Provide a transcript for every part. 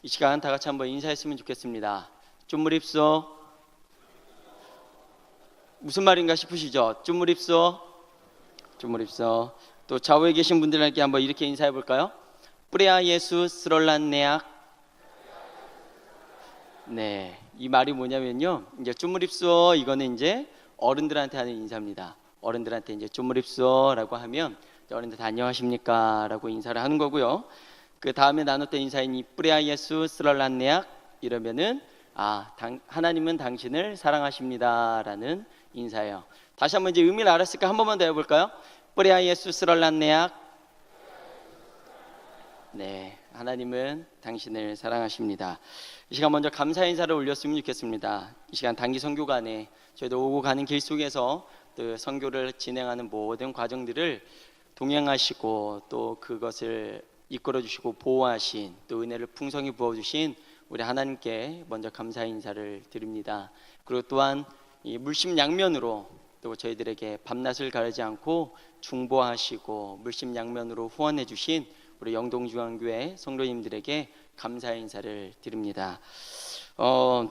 이 시간 다 같이 한번 인사했으면 좋겠습니다. 쭈무립소. 무슨 말인가 싶으시죠? 쭈무립소. 쭈무립소. 또 좌우에 계신 분들에게 한번 이렇게 인사해 볼까요? 뿌레아 예수 스롤란네악. 네, 이 말이 뭐냐면요, 이제 쭈무립소, 이거는 이제 어른들한테 하는 인사입니다. 어른들한테 이제 쭈무립소라고 하면 어른들 다 안녕하십니까 라고 인사를 하는 거고요. 그 다음에 나눴던 인사인 이 뿌레아 예수 스롤란네악, 이러면은 하나님은 당신을 사랑하십니다 라는 인사예요. 다시 한번 이제 의미를 알았으니까 한 번만 더 해볼까요? 뿌레아 예수 스롤란네악. 네, 하나님은 당신을 사랑하십니다. 이 시간 먼저 감사 인사를 올렸으면 좋겠습니다. 이 시간 단기 선교간에 저희도 오고 가는 길 속에서 또 선교를 진행하는 모든 과정들을 동행하시고 또 그것을 이끌어 주시고 보호하신, 또 은혜를 풍성히 부어 주신 우리 하나님께 먼저 감사 인사를 드립니다. 그리고 또한 이 물심양면으로 또 저희들에게 밤낮을 가리지 않고 중보하시고 물심양면으로 후원해 주신 우리 영동중앙교회 성도님들에게 감사의 인사를 드립니다.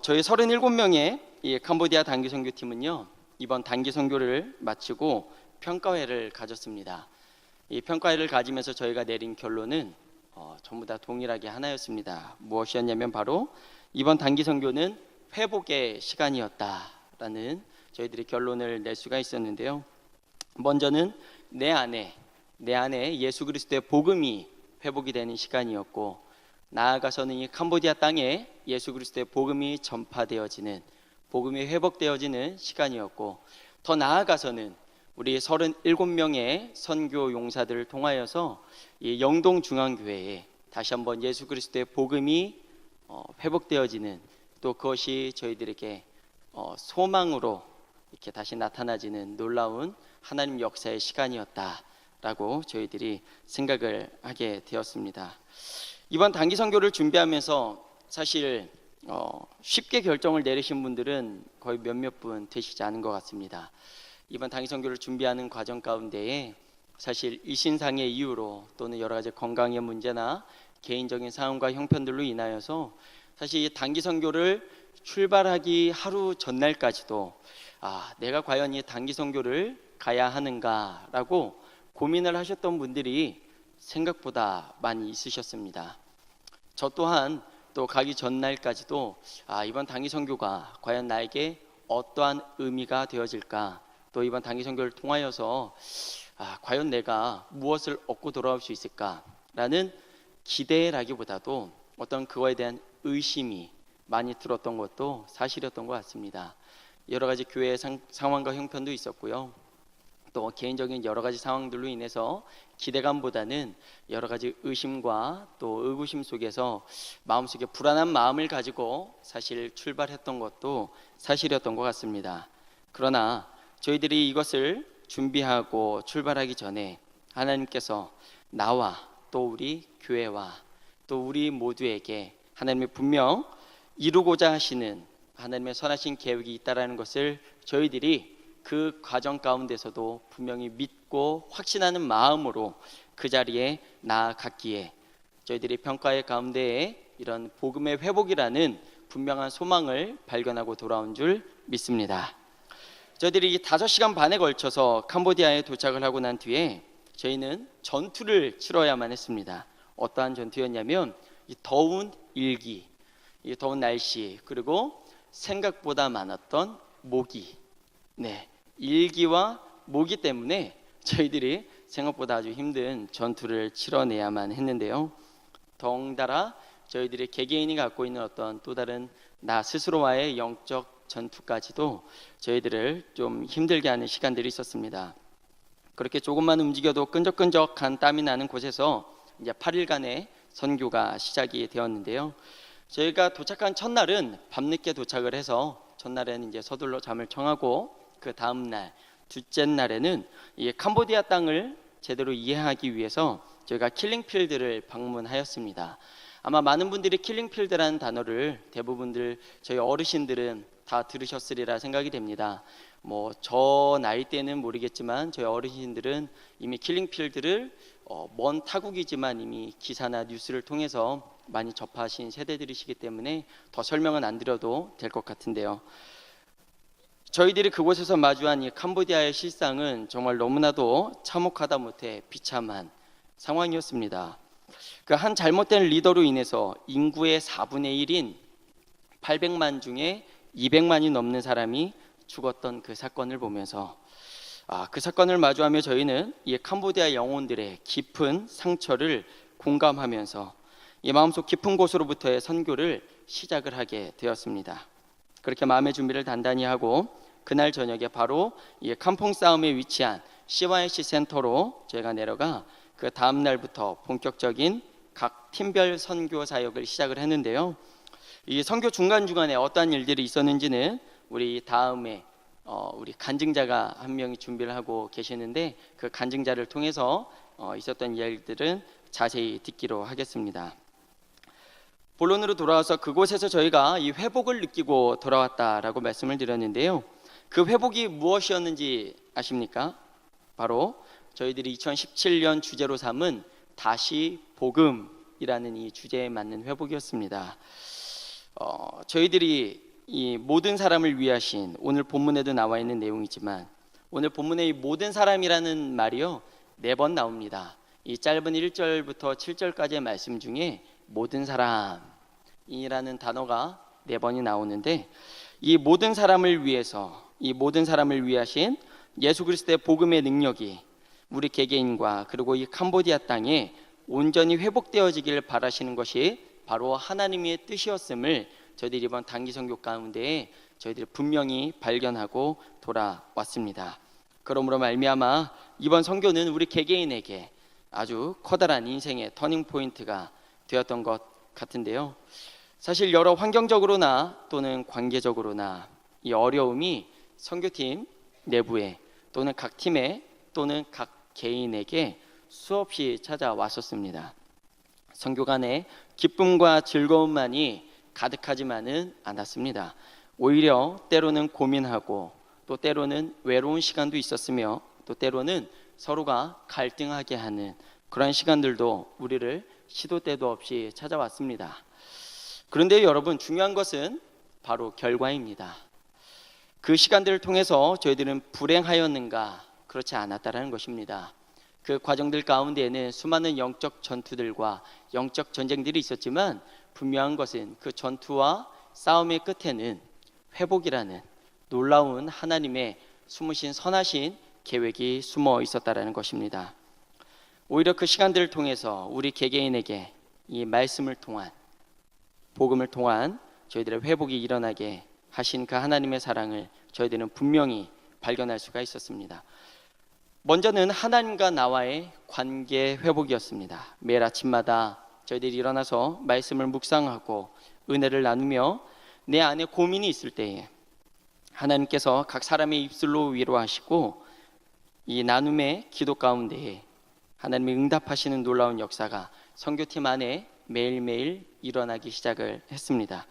저희 37명의 이 캄보디아 단기 선교팀은요, 이번 단기 선교를 마치고 평가회를 가졌습니다. 이 평가회를 가지면서 저희가 내린 결론은 전부 다 동일하게 하나였습니다. 무엇이었냐면 바로 이번 단기 선교는 회복의 시간이었다라는 저희들이 결론을 낼 수가 있었는데요. 먼저는 내 안에 예수 그리스도의 복음이 회복이 되는 시간이었고, 나아가서는 이 캄보디아 땅에 예수 그리스도의 복음이 전파되어지는, 복음이 회복되어지는 시간이었고, 더 나아가서는 우리 37명의 선교 용사들을 통하여서 이 영동중앙교회에 다시 한번 예수 그리스도의 복음이 회복되어지는, 또 그것이 저희들에게 소망으로 이렇게 다시 나타나지는 놀라운 하나님 역사의 시간이었다라고 저희들이 생각을 하게 되었습니다. 이번 단기 선교를 준비하면서 사실 쉽게 결정을 내리신 분들은 거의 몇몇 분 되시지 않은 것 같습니다. 이번 단기 선교를 준비하는 과정 가운데에 사실 일신상의 이유로 또는 여러 가지 건강의 문제나 개인적인 상황과 형편들로 인하여서 사실 이 단기 선교를 출발하기 하루 전날까지도 내가 과연 이 단기 선교를 가야 하는가라고 고민을 하셨던 분들이 생각보다 많이 있으셨습니다. 저 또한 또 가기 전날까지도 이번 단기 선교가 과연 나에게 어떠한 의미가 되어질까, 또 이번 단기 선교를 통하여서 과연 내가 무엇을 얻고 돌아올 수 있을까라는 기대라기보다도 어떤 그거에 대한 의심이 많이 들었던 것도 사실이었던 것 같습니다. 여러 가지 교회의 상황과 형편도 있었고요. 또 개인적인 여러 가지 상황들로 인해서 기대감보다는 여러 가지 의심과 또 의구심 속에서 마음속에 불안한 마음을 가지고 사실 출발했던 것도 사실이었던 것 같습니다. 그러나 저희들이 이것을 준비하고 출발하기 전에 하나님께서 나와 또 우리 교회와 또 우리 모두에게 하나님의 분명 이루고자 하시는 하나님의 선하신 계획이 있다라는 것을 저희들이 그 과정 가운데서도 분명히 믿고 확신하는 마음으로 그 자리에 나아갔기에 저희들이 평가의 가운데에 이런 복음의 회복이라는 분명한 소망을 발견하고 돌아온 줄 믿습니다. 저희들이 5시간 반에 걸쳐서 캄보디아에 도착을 하고 난 뒤에 저희는 전투를 치러야만 했습니다. 어떠한 전투였냐면 이 더운 일기, 이 더운 날씨, 그리고 생각보다 많았던 모기, 일기와 모기 때문에 저희들이 생각보다 아주 힘든 전투를 치러내야만 했는데요. 덩달아 저희들이 개개인이 갖고 있는 어떤 또 다른 나 스스로와의 영적 전투까지도 저희들을 좀 힘들게 하는 시간들이 있었습니다. 그렇게 조금만 움직여도 끈적끈적한 땀이 나는 곳에서 이제 8일간의 선교가 시작이 되었는데요. 저희가 도착한 첫날은 밤늦게 도착을 해서 첫날에는 이제 서둘러 잠을 청하고, 그 다음 날 둘째 날에는 이 캄보디아 땅을 제대로 이해하기 위해서 저희가 킬링필드를 방문하였습니다. 아마 많은 분들이 킬링필드라는 단어를 대부분들 저희 어르신들은 다 들으셨으리라 생각이 됩니다. 저 나이 때는 모르겠지만 저희 어르신들은 이미 킬링필드를 먼 타국이지만 이미 기사나 뉴스를 통해서 많이 접하신 세대들이시기 때문에 더 설명은 안 드려도 될 것 같은데요. 저희들이 그곳에서 마주한 이 캄보디아의 실상은 정말 너무나도 참혹하다 못해 비참한 상황이었습니다. 그 한 잘못된 리더로 인해서 인구의 4분의 1인 800만 중에 200만이 넘는 사람이 죽었던 그 사건을 보면서 그 사건을 마주하며 저희는 이 캄보디아 영혼들의 깊은 상처를 공감하면서 이 마음속 깊은 곳으로부터의 선교를 시작을 하게 되었습니다. 그렇게 마음의 준비를 단단히 하고 그날 저녁에 바로 이 캄퐁 싸움에 위치한 CYC 센터로 저희가 내려가 그 다음 날부터 본격적인 각 팀별 선교 사역을 시작을 했는데요. 이 선교 중간중간에 어떠한 일들이 있었는지는 우리 다음에 우리 간증자가 한 명이 준비를 하고 계시는데 그 간증자를 통해서 있었던 이야기들은 자세히 듣기로 하겠습니다. 본론으로 돌아와서 그곳에서 저희가 이 회복을 느끼고 돌아왔다라고 말씀을 드렸는데요. 그 회복이 무엇이었는지 아십니까? 바로 저희들이 2017년 주제로 삼은 다시 복음이라는 이 주제에 맞는 회복이었습니다. 저희들이 이 모든 사람을 위하신, 오늘 본문에도 나와 있는 내용이지만 오늘 본문의 이 모든 사람이라는 말이요 4번 나옵니다. 이 짧은 1절부터 7절까지의 말씀 중에 모든 사람이라는 단어가 4번이 나오는데, 이 모든 사람을 위해서, 이 모든 사람을 위하신 예수 그리스도의 복음의 능력이 우리 개개인과 그리고 이 캄보디아 땅에 온전히 회복되어지길 바라시는 것이 바로 하나님의 뜻이었음을 저희들이 이번 단기 선교 가운데 저희들이 분명히 발견하고 돌아왔습니다. 그러므로 말미암아 이번 선교는 우리 개개인에게 아주 커다란 인생의 터닝 포인트가 되었던 것 같은데요. 사실 여러 환경적으로나 또는 관계적으로나 이 어려움이 선교팀 내부에 또는 각 팀에 또는 각 개인에게 수없이 찾아왔었습니다. 선교 간에 기쁨과 즐거움만이 가득하지만은 않았습니다. 오히려 때로는 고민하고 또 때로는 외로운 시간도 있었으며 또 때로는 서로가 갈등하게 하는 그런 시간들도 우리를 시도 때도 없이 찾아왔습니다. 그런데 여러분, 중요한 것은 바로 결과입니다. 그 시간들을 통해서 저희들은 불행하였는가? 그렇지 않았다라는 것입니다. 그 과정들 가운데에는 수많은 영적 전투들과 영적 전쟁들이 있었지만 분명한 것은 그 전투와 싸움의 끝에는 회복이라는 놀라운 하나님의 숨으신 선하신 계획이 숨어 있었다라는 것입니다. 오히려 그 시간들을 통해서 우리 개개인에게 이 말씀을 통한, 복음을 통한 저희들의 회복이 일어나게 하신 그 하나님의 사랑을 저희들은 분명히 발견할 수가 있었습니다. 먼저는 하나님과 나와의 관계 회복이었습니다. 매일 아침마다 저희들이 일어나서 말씀을 묵상하고 은혜를 나누며 내 안에 고민이 있을 때에 하나님께서 각 사람의 입술로 위로하시고 이 나눔의 기도 가운데에 하나님이 응답하시는 놀라운 역사가 선교팀 안에 매일매일 일어나기 시작을 했습니다.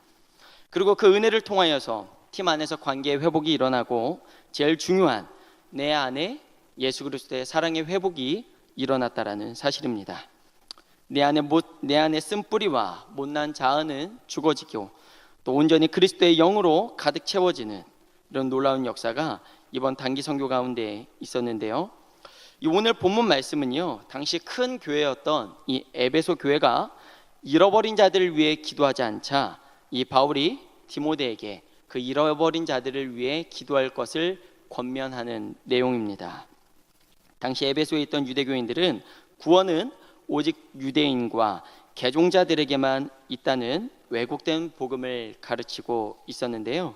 그리고 그 은혜를 통하여서 팀 안에서 관계의 회복이 일어나고 제일 중요한 내 안에 예수 그리스도의 사랑의 회복이 일어났다라는 사실입니다. 내 안에 쓴뿌리와 못난 자아는 죽어지고 또 온전히 그리스도의 영으로 가득 채워지는 이런 놀라운 역사가 이번 단기 선교 가운데 있었는데요. 이 오늘 본문 말씀은요, 당시 큰 교회였던 이 에베소 교회가 잃어버린 자들을 위해 기도하지 않자 이 바울이 디모데에게 그 잃어버린 자들을 위해 기도할 것을 권면하는 내용입니다. 당시 에베소에 있던 유대교인들은 구원은 오직 유대인과 개종자들에게만 있다는 왜곡된 복음을 가르치고 있었는데요.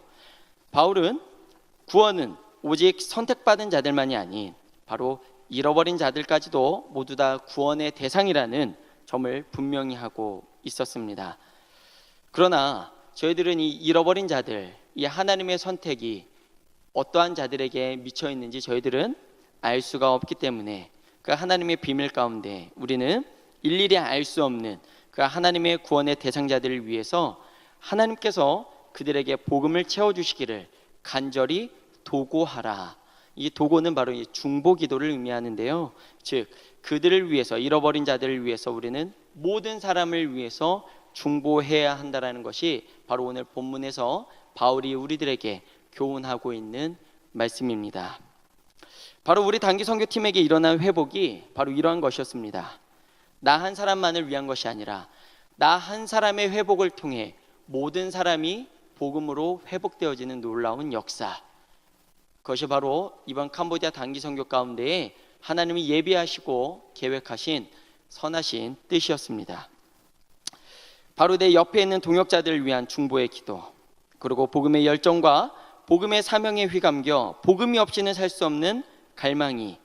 바울은 구원은 오직 선택받은 자들만이 아닌 바로 잃어버린 자들까지도 모두 다 구원의 대상이라는 점을 분명히 하고 있었습니다. 그러나 저희들은 이 잃어버린 자들, 이 하나님의 선택이 어떠한 자들에게 미쳐 있는지 저희들은 알 수가 없기 때문에 그 하나님의 비밀 가운데 우리는 일일이 알 수 없는 그 하나님의 구원의 대상자들을 위해서 하나님께서 그들에게 복음을 채워주시기를 간절히 도고하라. 이 도고는 바로 이 중보 기도를 의미하는데요. 즉 그들을 위해서, 잃어버린 자들을 위해서 우리는 모든 사람을 위해서 중보해야 한다라는 것이 바로 오늘 본문에서 바울이 우리들에게 교훈하고 있는 말씀입니다. 바로 우리 단기 선교팀에게 일어난 회복이 바로 이러한 것이었습니다. 나 한 사람만을 위한 것이 아니라 나 한 사람의 회복을 통해 모든 사람이 복음으로 회복되어지는 놀라운 역사, 그것이 바로 이번 캄보디아 단기 선교 가운데에 하나님이 예비하시고 계획하신 선하신 뜻이었습니다. 바로 내 옆에 있는 동역자들을 위한 중보의 기도, 그리고 복음의 열정과 복음의 사명에 휘감겨 복음이 없이는 살 수 없는 갈망이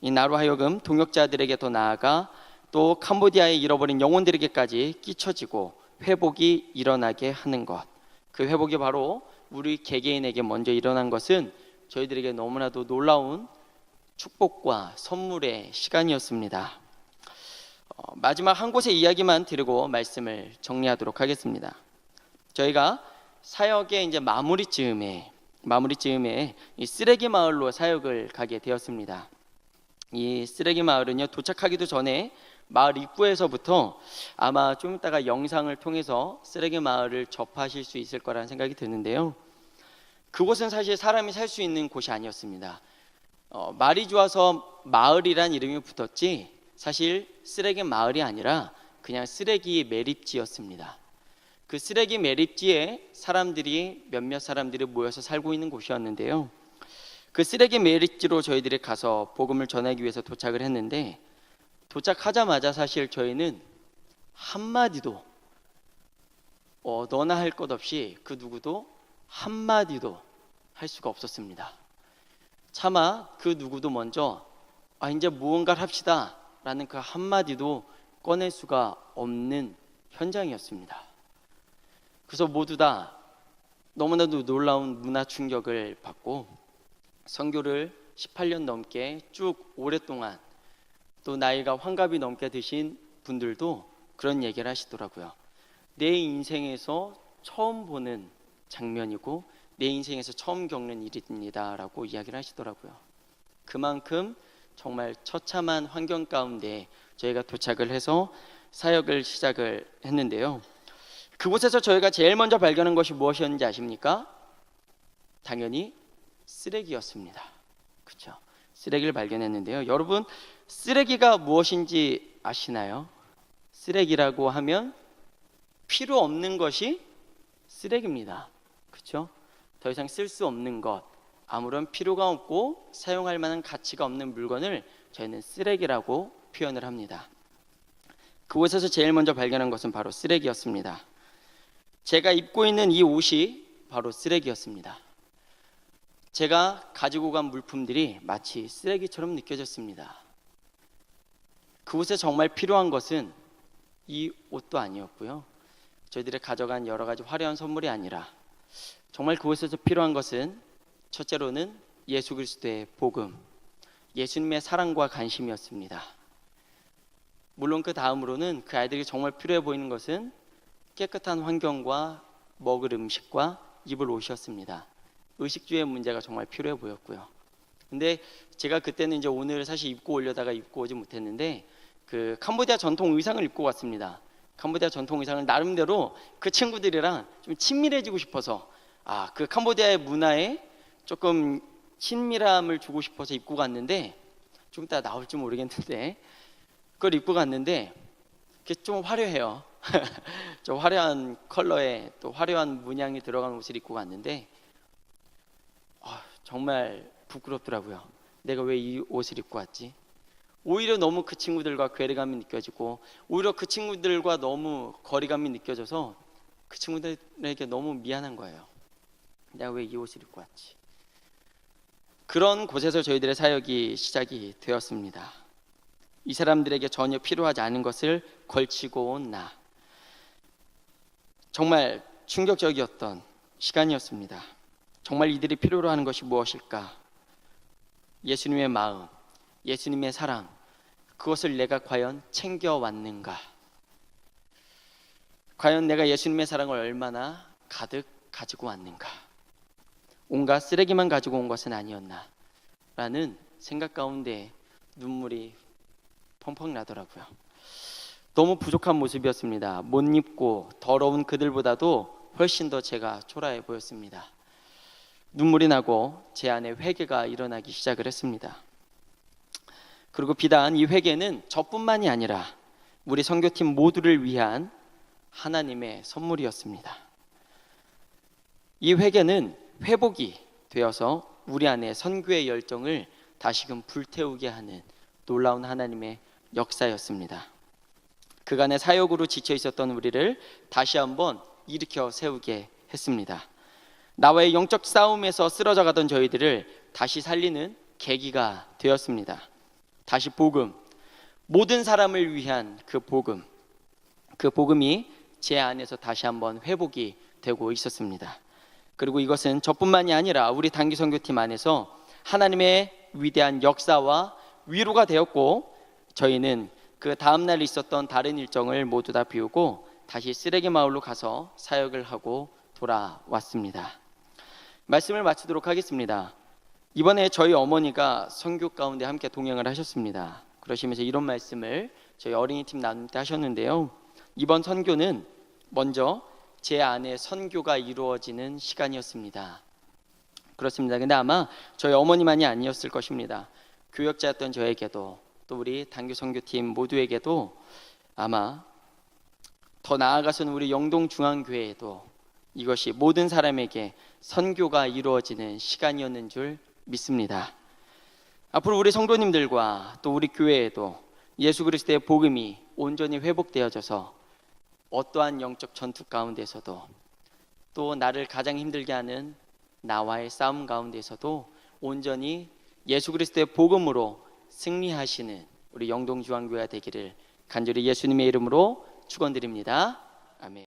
이 나로 하여금 동역자들에게 더 나아가 또 캄보디아에 잃어버린 영혼들에게까지 끼쳐지고 회복이 일어나게 하는 것, 그 회복이 바로 우리 개개인에게 먼저 일어난 것은 저희들에게 너무나도 놀라운 축복과 선물의 시간이었습니다. 마지막 한 곳의 이야기만 드리고 말씀을 정리하도록 하겠습니다. 저희가 사역의 이제 마무리 즈음에 이 쓰레기 마을로 사역을 가게 되었습니다. 이 쓰레기 마을은요, 도착하기도 전에 마을 입구에서부터 아마 좀 이따가 영상을 통해서 쓰레기 마을을 접하실 수 있을 거라는 생각이 드는데요, 그곳은 사실 사람이 살 수 있는 곳이 아니었습니다. 말이 좋아서 마을이란 이름이 붙었지 사실 쓰레기 마을이 아니라 그냥 쓰레기 매립지였습니다. 그 쓰레기 매립지에 몇몇 사람들이 모여서 살고 있는 곳이었는데요, 그 쓰레기 매립지로 저희들이 가서 복음을 전하기 위해서 도착을 했는데, 도착하자마자 사실 저희는 한마디도 너나 할 것 없이 그 누구도 한마디도 할 수가 없었습니다. 차마 그 누구도 먼저 이제 무언가를 합시다 라는 그 한마디도 꺼낼 수가 없는 현장이었습니다. 그래서 모두 다 너무나도 놀라운 문화 충격을 받고 선교를 18년 넘게 쭉 오랫동안 또 나이가 환갑이 넘게 드신 분들도 그런 얘기를 하시더라고요. 내 인생에서 처음 보는 장면이고 내 인생에서 처음 겪는 일입니다 라고 이야기를 하시더라고요. 그만큼 정말 처참한 환경 가운데 저희가 도착을 해서 사역을 시작을 했는데요, 그곳에서 저희가 제일 먼저 발견한 것이 무엇이었는지 아십니까? 당연히 쓰레기였습니다. 그렇죠? 쓰레기를 발견했는데요, 여러분 쓰레기가 무엇인지 아시나요? 쓰레기라고 하면 필요 없는 것이 쓰레기입니다. 그렇죠? 더 이상 쓸 수 없는 것, 아무런 필요가 없고 사용할 만한 가치가 없는 물건을 저희는 쓰레기라고 표현을 합니다. 그곳에서 제일 먼저 발견한 것은 바로 쓰레기였습니다. 제가 입고 있는 이 옷이 바로 쓰레기였습니다. 제가 가지고 간 물품들이 마치 쓰레기처럼 느껴졌습니다. 그곳에 정말 필요한 것은 이 옷도 아니었고요, 저희들이 가져간 여러 가지 화려한 선물이 아니라 정말 그곳에서 필요한 것은 첫째로는 예수 그리스도의 복음, 예수님의 사랑과 관심이었습니다. 물론 그 다음으로는 그 아이들이 정말 필요해 보이는 것은 깨끗한 환경과 먹을 음식과 입을 옷이었습니다. 의식주의 문제가 정말 필요해 보였고요. 근데 제가 그때는 이제 오늘 사실 입고 오려다가 입고 오지 못했는데 그 캄보디아 전통 의상을 입고 왔습니다. 캄보디아 전통 의상을 나름대로 그 친구들이랑 좀 친밀해지고 싶어서 그 캄보디아의 문화에 조금 친밀함을 주고 싶어서 입고 갔는데, 좀 이따 나올지 모르겠는데 그걸 입고 갔는데 그게 좀 화려해요. 좀 화려한 컬러에 또 화려한 문양이 들어간 옷을 입고 갔는데 정말 부끄럽더라고요. 내가 왜 이 옷을 입고 왔지? 오히려 너무 그 친구들과 괴리감이 느껴지고 오히려 그 친구들과 너무 거리감이 느껴져서 그 친구들에게 너무 미안한 거예요. 내가 왜 이 옷을 입고 왔지? 그런 곳에서 저희들의 사역이 시작이 되었습니다. 이 사람들에게 전혀 필요하지 않은 것을 걸치고 온 나, 정말 충격적이었던 시간이었습니다. 정말 이들이 필요로 하는 것이 무엇일까? 예수님의 마음, 예수님의 사랑, 그것을 내가 과연 챙겨왔는가? 과연 내가 예수님의 사랑을 얼마나 가득 가지고 왔는가? 온갖 쓰레기만 가지고 온 것은 아니었나? 라는 생각 가운데 눈물이 펑펑 나더라고요. 너무 부족한 모습이었습니다. 못 입고 더러운 그들보다도 훨씬 더 제가 초라해 보였습니다. 눈물이 나고 제 안에 회개가 일어나기 시작을 했습니다. 그리고 비단 이 회개는 저뿐만이 아니라 우리 선교팀 모두를 위한 하나님의 선물이었습니다. 이 회개는 회복이 되어서 우리 안에 선교의 열정을 다시금 불태우게 하는 놀라운 하나님의 역사였습니다. 그간의 사역으로 지쳐 있었던 우리를 다시 한번 일으켜 세우게 했습니다. 나와의 영적 싸움에서 쓰러져 가던 저희들을 다시 살리는 계기가 되었습니다. 다시 복음, 모든 사람을 위한 그 복음이 제 안에서 다시 한번 회복이 되고 있었습니다. 그리고 이것은 저뿐만이 아니라 우리 단기 선교팀 안에서 하나님의 위대한 역사와 위로가 되었고, 저희는 그 다음날 있었던 다른 일정을 모두 다 비우고 다시 쓰레기 마을로 가서 사역을 하고 돌아왔습니다. 말씀을 마치도록 하겠습니다. 이번에 저희 어머니가 선교 가운데 함께 동행을 하셨습니다. 그러시면서 이런 말씀을 저희 어린이팀 나눌 때 하셨는데요. 이번 선교는 먼저 제 안에 선교가 이루어지는 시간이었습니다. 그렇습니다. 근데 아마 저희 어머니만이 아니었을 것입니다. 교역자였던 저에게도 또 우리 단교 선교팀 모두에게도 아마 더 나아가서는 우리 영동중앙교회에도 이것이 모든 사람에게 선교가 이루어지는 시간이었는 줄 믿습니다. 앞으로 우리 성도님들과 또 우리 교회에도 예수 그리스도의 복음이 온전히 회복되어져서 어떠한 영적 전투 가운데서도 또 나를 가장 힘들게 하는 나와의 싸움 가운데서도 온전히 예수 그리스도의 복음으로 승리하시는 우리 영동중앙교회가 되기를 간절히 예수님의 이름으로 축원드립니다. 아멘.